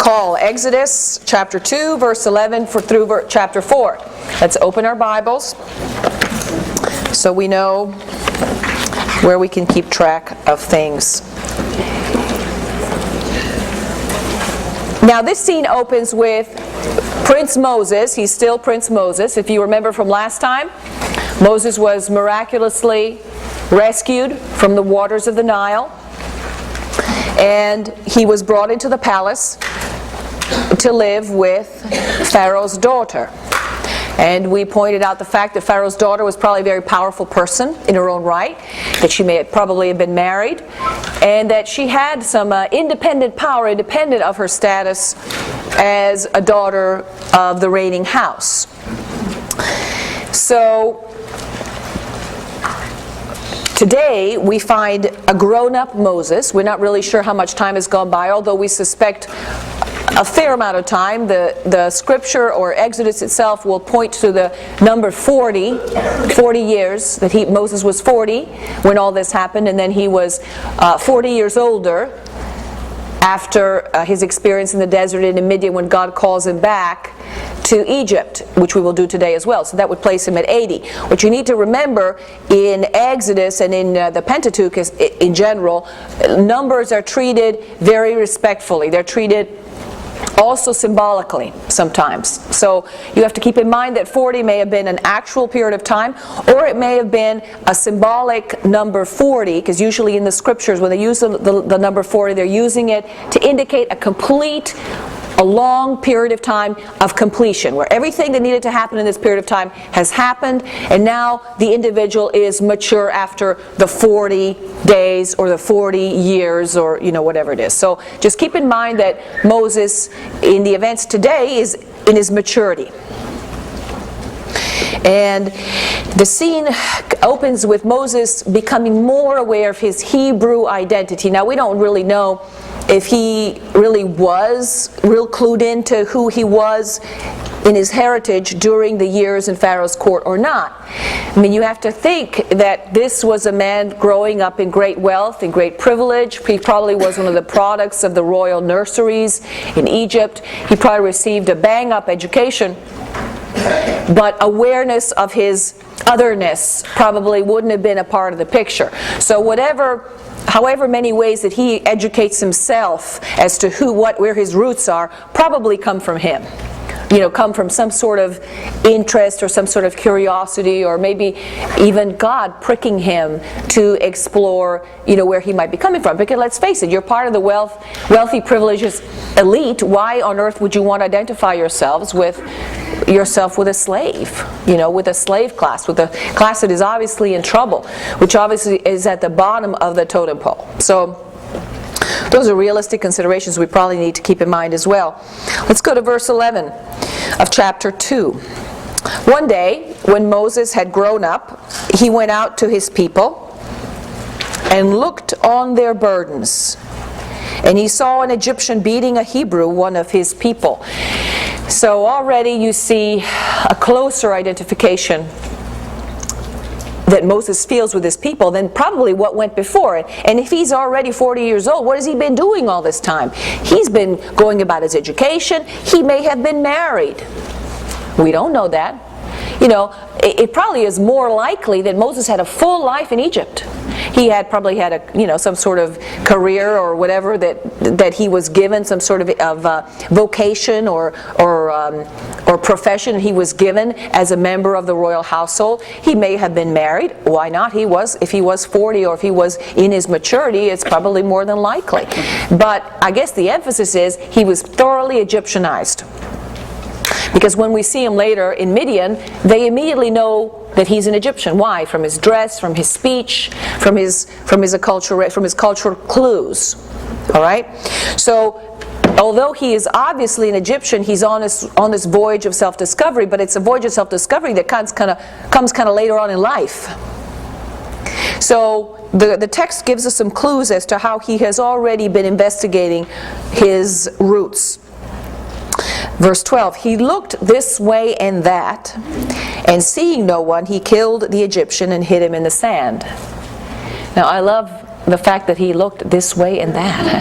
call Exodus chapter 2, verse 11 through chapter 4. Let's open our Bibles so we know where we can keep track of things. Now this scene opens with Prince Moses. He's still Prince Moses. If you remember from last time, Moses was miraculously rescued from the waters of the Nile, and he was brought into the palace to live with Pharaoh's daughter. And we pointed out the fact that Pharaoh's daughter was probably a very powerful person in her own right, that she may probably have been married, and that she had some independent power, independent of her status as a daughter of the reigning house. So today we find a grown-up Moses. We're not really sure how much time has gone by, although we suspect a fair amount of time. The scripture or Exodus itself will point to the number 40 years, that Moses was 40 when all this happened, and then he was 40 years older after his experience in the desert and in Midian when God calls him back to Egypt, which we will do today as well. So that would place him at 80. What you need to remember in Exodus and in the Pentateuch in general, numbers are treated very respectfully. They're treated also symbolically sometimes. So you have to keep in mind that 40 may have been an actual period of time, or it may have been a symbolic number 40, because usually in the scriptures when they use the number 40, they're using it to indicate a long period of time of completion, where everything that needed to happen in this period of time has happened, and now the individual is mature after the 40 days or the 40 years, or whatever it is. So just keep in mind that Moses in the events today is in his maturity. And the scene opens with Moses becoming more aware of his Hebrew identity. Now we don't really know if he really was real clued into who he was in his heritage during the years in Pharaoh's court or not. I mean, you have to think that this was a man growing up in great wealth and great privilege. He probably was one of the products of the royal nurseries in Egypt. He probably received a bang-up education, but awareness of his otherness probably wouldn't have been a part of the picture. So however many ways that he educates himself as to where his roots are, probably come from him. Come from some sort of interest or some sort of curiosity, or maybe even God pricking him to explore, where he might be coming from. Because let's face it, you're part of the wealthy, privileged elite. Why on earth would you want to identify yourself with a slave? With a slave class, with a class that is obviously in trouble, which obviously is at the bottom of the totem pole. So those are realistic considerations we probably need to keep in mind as well. Let's go to verse 11 of chapter 2. One day, when Moses had grown up, he went out to his people and looked on their burdens. And he saw an Egyptian beating a Hebrew, one of his people. So already you see a closer identification that Moses feels with his people than probably what went before it. And if he's already 40 years old, what has he been doing all this time? He's been going about his education. He may have been married. We don't know that. It probably is more likely that Moses had a full life in Egypt. He probably had some sort of career or whatever that he was given, some sort of vocation or profession he was given as a member of the royal household. He may have been married. Why not? If he was 40, or if he was in his maturity, it's probably more than likely. But I guess the emphasis is he was thoroughly Egyptianized. Because when we see him later in Midian, they immediately know that he's an Egyptian. Why? From his dress, from his speech, from his cultural clues. All right. So, although he is obviously an Egyptian, he's on this voyage of self-discovery. But it's a voyage of self-discovery that comes kind of later on in life. So the text gives us some clues as to how he has already been investigating his roots. Verse 12, he looked this way and that, and seeing no one, he killed the Egyptian and hid him in the sand. Now I love the fact that he looked this way and that.